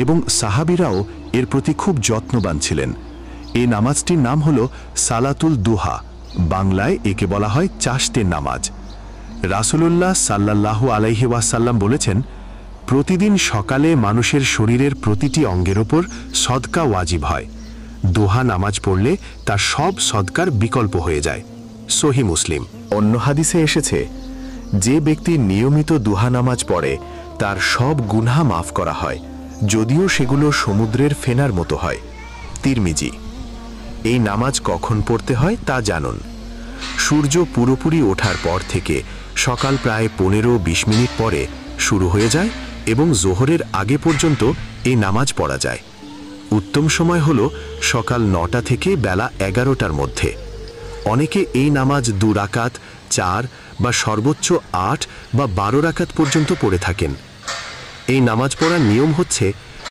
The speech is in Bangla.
এবং সাহাবীরাও এর প্রতি খুব যত্নবান ছিলেন। এই নামাজটির নাম হল সালাতুল দুহা, বাংলায় একে বলা হয় চাষতের নামাজ। রাসূলুল্লাহ সাল্লাল্লাহু আলাইহি ওয়াসাল্লাম বলেছেন, প্রতিদিন সকালে মানুষের শরীরের প্রতিটি অঙ্গের ওপর সদকা ওয়াজিব হয়। দোহা নামাজ পড়লে তার সব সদকার বিকল্প হয়ে যায়। সহিহ মুসলিম। অন্য হাদিসে এসেছে, যে ব্যক্তি নিয়মিত দুহা নামাজ পড়ে তার সব গুনাহ মাফ করা হয়, যদিও সেগুলো সমুদ্রের ফেনার মতো হয়। তিরমিজি। এই নামাজ কখন পড়তে হয় তা জানুন। সূর্য পুরোপুরি ওঠার পর থেকে সকাল প্রায় 15-20 মিনিট পরে শুরু হয়ে যায় এবং জোহরের আগে পর্যন্ত এই নামাজ পড়া যায়। উত্তম সময় হল সকাল 9টা থেকে বেলা 11টার মধ্যে। অনেকে এই নামাজ 2 রাকাত, 4 বা সর্বোচ্চ 8 বা 12 রাকাত পর্যন্ত পড়ে থাকেন। এই নামাজ পড়ার নিয়ম হচ্ছে